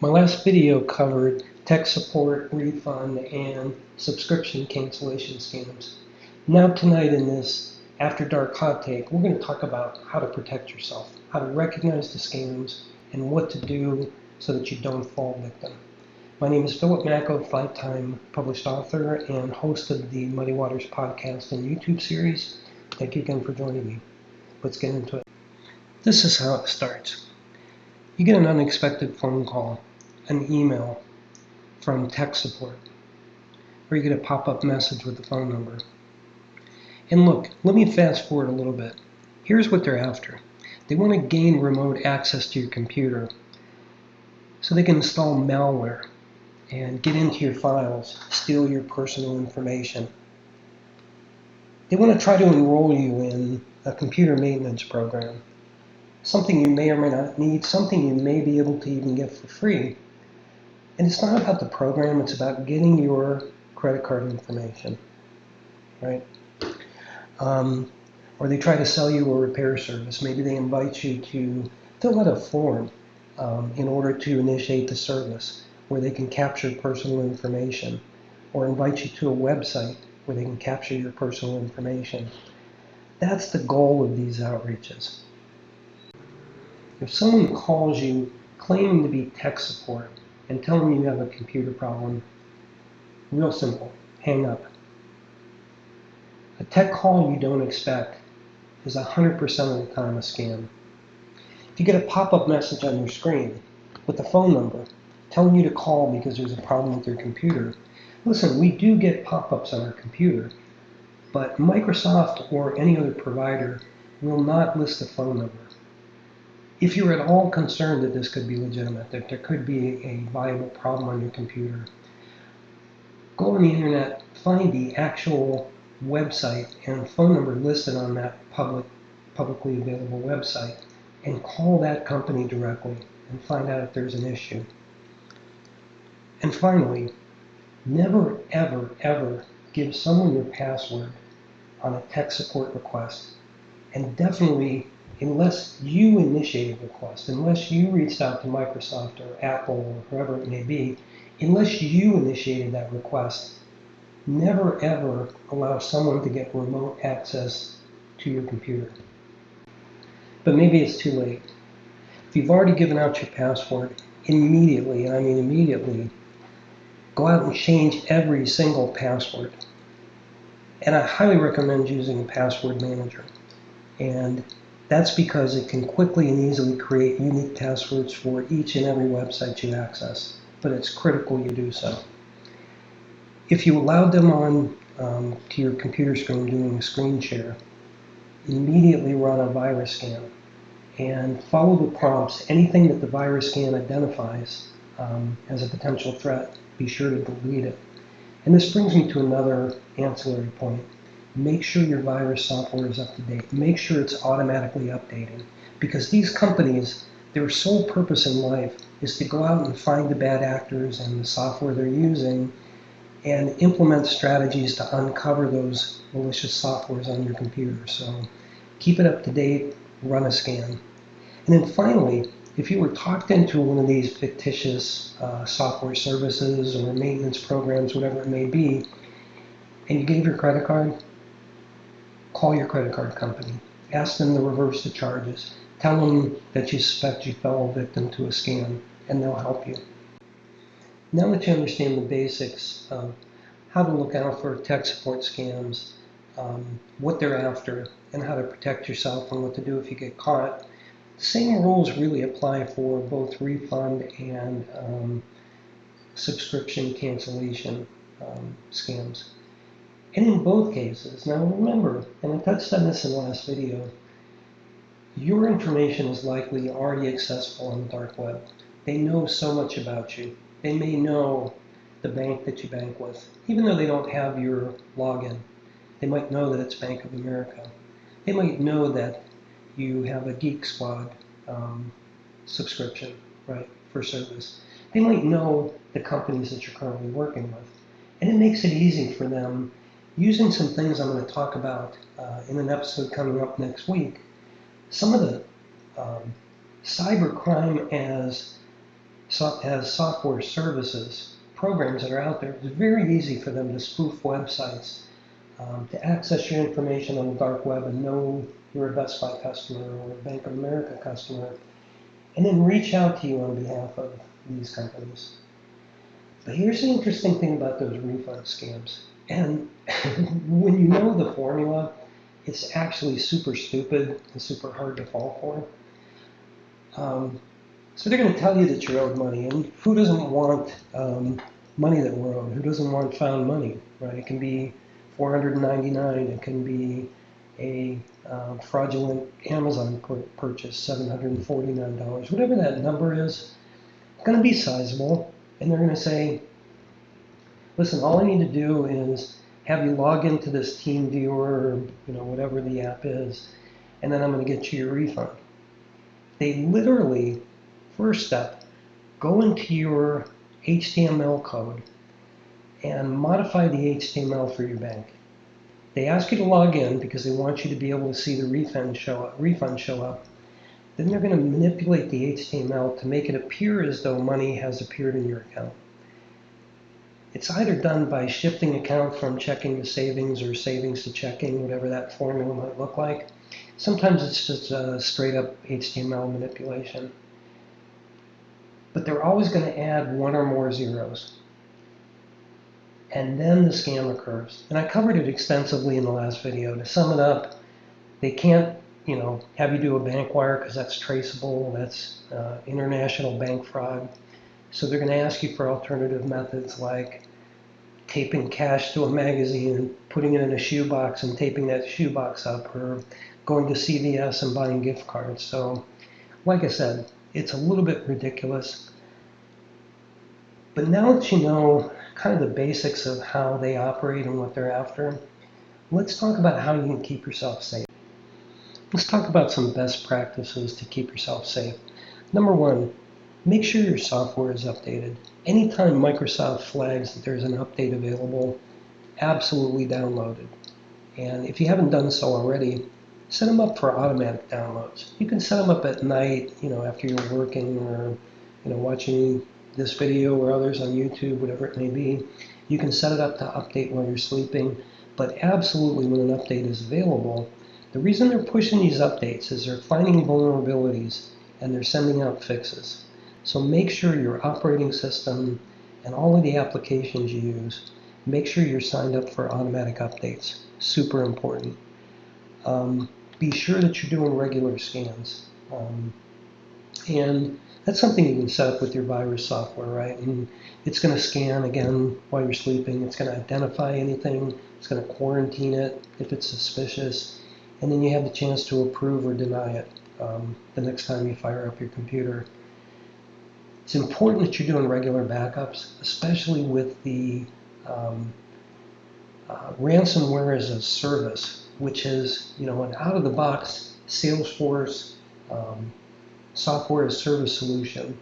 My last video covered tech support, refund, and subscription cancellation scams. Now tonight in this After Dark Hot Take, we're going to talk about how to protect yourself, how to recognize the scams, and what to do so that you don't fall victim. My name is Philip Macko, 5-time published author and host of the Muddy Waters podcast and YouTube series. Thank you again for joining me. Let's get into it. This is how it starts. You get an unexpected phone call, an email from tech support, or you get a pop-up message with the phone number. And look, let me fast forward a little bit. Here's what they're after. They want to gain remote access to your computer so they can install malware and get into your files, steal your personal information. They want to try to enroll you in a computer maintenance program, something you may or may not need, something you may be able to even get for free. And it's not about the program, it's about getting your credit card information, right? Or they try to sell you a repair service. Maybe they invite you to fill out a form in order to initiate the service where they can capture personal information, or invite you to a website where they can capture your personal information. That's the goal of these outreaches. If someone calls you claiming to be tech support and telling you have a computer problem, real simple, hang up. A tech call you don't expect is 100% of the time a scam. If you get a pop-up message on your screen with a phone number telling you to call because there's a problem with your computer, listen, we do get pop-ups on our computer, but Microsoft or any other provider will not list a phone number. If you're at all concerned that this could be legitimate, that there could be a viable problem on your computer, go on the internet, find the actual website and phone number listed on that publicly available website, and call that company directly and find out if there's an issue. And finally, never, ever, ever give someone your password on a tech support request. And definitely, unless you initiated the request, unless you reached out to Microsoft or Apple or whoever it may be, unless you initiated that request, never ever allow someone to get remote access to your computer. But maybe it's too late. If you've already given out your password, immediately, and I mean immediately, go out and change every single password. And I highly recommend using a password manager. And that's because it can quickly and easily create unique passwords for each and every website you access. But it's critical you do so. If you allowed them on to your computer screen doing a screen share, immediately run a virus scan and follow the prompts. Anything that the virus scan identifies as a potential threat, be sure to delete it. And this brings me to another ancillary point. Make sure your virus software is up to date. Make sure it's automatically updating, because these companies, their sole purpose in life is to go out and find the bad actors and the software they're using and implement strategies to uncover those malicious softwares on your computer. So keep it up to date, run a scan. And then finally, if you were talked into one of these fictitious software services or maintenance programs, whatever it may be, and you gave your credit card, call your credit card company. Ask them to reverse the charges. Tell them that you suspect you fell victim to a scam, and they'll help you. Now that you understand the basics of how to look out for tech support scams, what they're after, and how to protect yourself and what to do if you get caught, the same rules really apply for both refund and subscription cancellation scams. And in both cases, now remember, and I touched on this in the last video, your information is likely already accessible on the dark web. They know so much about you. They may know the bank that you bank with, even though they don't have your login. They might know that it's Bank of America. They might know that you have a Geek Squad subscription, right, for service. They might know the companies that you're currently working with. And it makes it easy for them, using some things I'm going to talk about in an episode coming up next week. Some of the cybercrime as as software services, programs that are out there. It's very easy for them to spoof websites, to access your information on the dark web and know you're a Best Buy customer or a Bank of America customer, and then reach out to you on behalf of these companies. But here's the interesting thing about those refund scams. And when you know the formula, it's actually super stupid and super hard to fall for. So they're going to tell you that you're owed money, and who doesn't want money that we're owed? Who doesn't want found money, right? It can be $499. It can be a fraudulent Amazon purchase, $749. Whatever that number is, it's going to be sizable, and they're going to say, listen, all I need to do is have you log into this team viewer, or whatever the app is, and then I'm going to get you your refund. They literally, first step, go into your HTML code and modify the HTML for your bank. They ask you to log in because they want you to be able to see the refund show up. Then they're going to manipulate the HTML to make it appear as though money has appeared in your account. It's either done by shifting account from checking to savings or savings to checking, whatever that formula might look like. Sometimes it's just a straight up HTML manipulation. But they're always going to add one or more zeros. And then the scam occurs. And I covered it extensively in the last video. To sum it up, they can't have you do a bank wire because that's traceable, that's international bank fraud. So they're going to ask you for alternative methods like taping cash to a magazine and putting it in a shoebox and taping that shoebox up, or going to CVS and buying gift cards. So, like I said, it's a little bit ridiculous. But now that you know kind of the basics of how they operate and what they're after, let's talk about how you can keep yourself safe. Let's talk about some best practices to keep yourself safe. Number one, make sure your software is updated. Anytime Microsoft flags that there's an update available, absolutely download it. And if you haven't done so already, set them up for automatic downloads. You can set them up at night, after you're working or, watching this video or others on YouTube, whatever it may be. You can set it up to update while you're sleeping. But absolutely, when an update is available, the reason they're pushing these updates is they're finding vulnerabilities and they're sending out fixes. So make sure your operating system and all of the applications you use, make sure you're signed up for automatic updates. Super important. Be sure that you're doing regular scans. And that's something you can set up with your virus software, right? And it's going to scan again while you're sleeping. It's going to identify anything. It's going to quarantine it if it's suspicious. And then you have the chance to approve or deny it the next time you fire up your computer. It's important that you're doing regular backups, especially with the ransomware as a service, which is an out-of-the-box Salesforce software as service solution.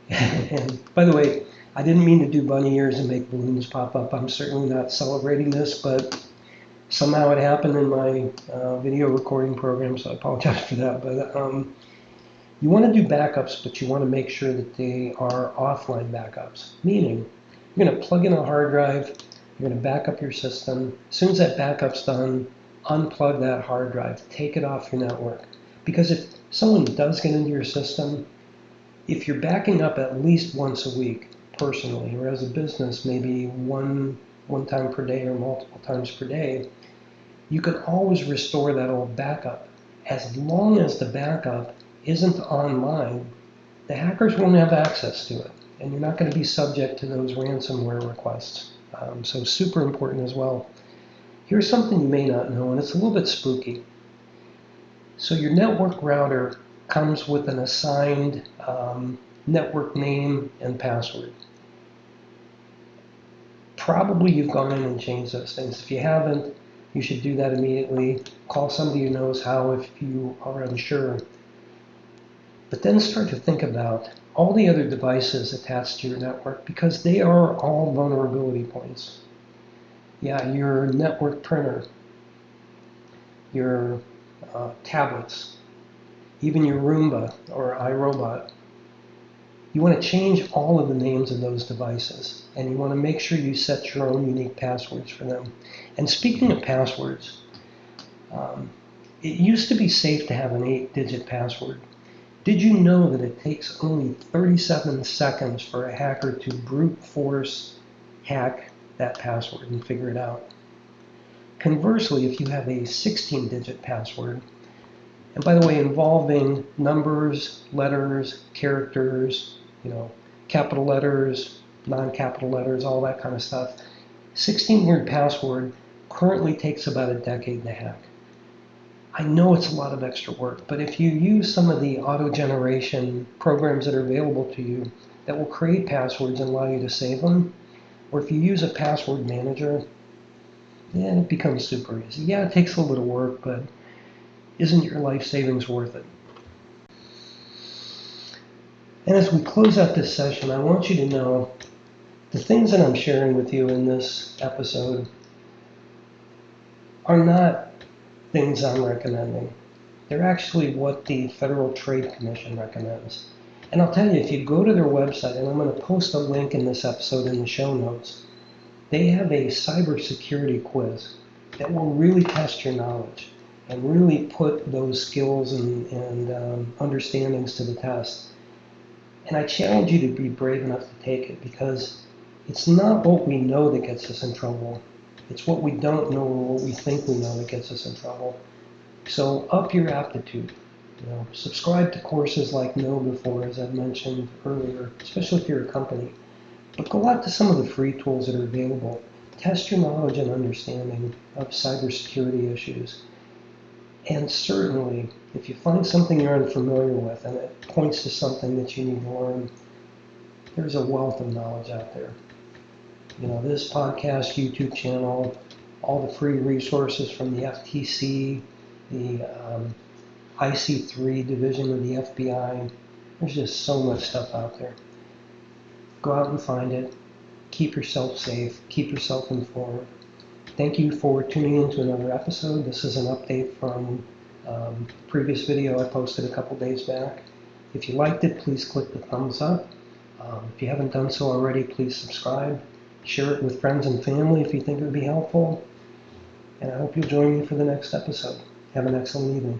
And by the way, I didn't mean to do bunny ears and make balloons pop up. I'm certainly not celebrating this, but somehow it happened in my video recording program, so I apologize for that. But you want to do backups, but you want to make sure that they are offline backups, meaning you're going to plug in a hard drive, you're going to back up your system. As soon as that backup's done, unplug that hard drive, take it off your network. Because if someone does get into your system, if you're backing up at least once a week personally, or as a business, maybe one time per day or multiple times per day, you can always restore that old backup. As long as the backup isn't online, the hackers won't have access to it, and you're not going to be subject to those ransomware requests. So super important as well. Here's something you may not know, and it's a little bit spooky. So your network router comes with an assigned network name and password. Probably you've gone in and changed those things. If you haven't, you should do that immediately. Call somebody who knows how if you are unsure. But then start to think about all the other devices attached to your network, because they are all vulnerability points. Yeah, your network printer, your tablets, even your Roomba or iRobot. You want to change all of the names of those devices, and you want to make sure you set your own unique passwords for them. And speaking of passwords, it used to be safe to have an 8-digit password. Did you know that it takes only 37 seconds for a hacker to brute force hack that password and figure it out? Conversely, if you have a 16-digit password, and by the way, involving numbers, letters, characters, capital letters, non-capital letters, all that kind of stuff, 16-word password currently takes about a decade to hack. I know it's a lot of extra work, but if you use some of the auto-generation programs that are available to you that will create passwords and allow you to save them, or if you use a password manager, yeah, it becomes super easy. Yeah, it takes a little work, but isn't your life savings worth it? And as we close out this session, I want you to know the things that I'm sharing with you in this episode are not things I'm recommending. They're actually what the Federal Trade Commission recommends. And I'll tell you, if you go to their website, and I'm going to post a link in this episode in the show notes, they have a cybersecurity quiz that will really test your knowledge and really put those skills and understandings to the test. And I challenge you to be brave enough to take it, because it's not what we know that gets us in trouble. It's what we don't know or what we think we know that gets us in trouble. So up your aptitude. Subscribe to courses like Know Before, as I've mentioned earlier, especially if you're a company. But go out to some of the free tools that are available. Test your knowledge and understanding of cybersecurity issues. And certainly, if you find something you're unfamiliar with and it points to something that you need to learn, there's a wealth of knowledge out there. This podcast, YouTube channel, all the free resources from the FTC, the IC3 division of the FBI. There's just so much stuff out there. Go out and find it. Keep yourself safe. Keep yourself informed. Thank you for tuning in to another episode. This is an update from a previous video I posted a couple days back. If you liked it, please click the thumbs up. If you haven't done so already, please subscribe. Share it with friends and family if you think it would be helpful. And I hope you'll join me for the next episode. Have an excellent evening.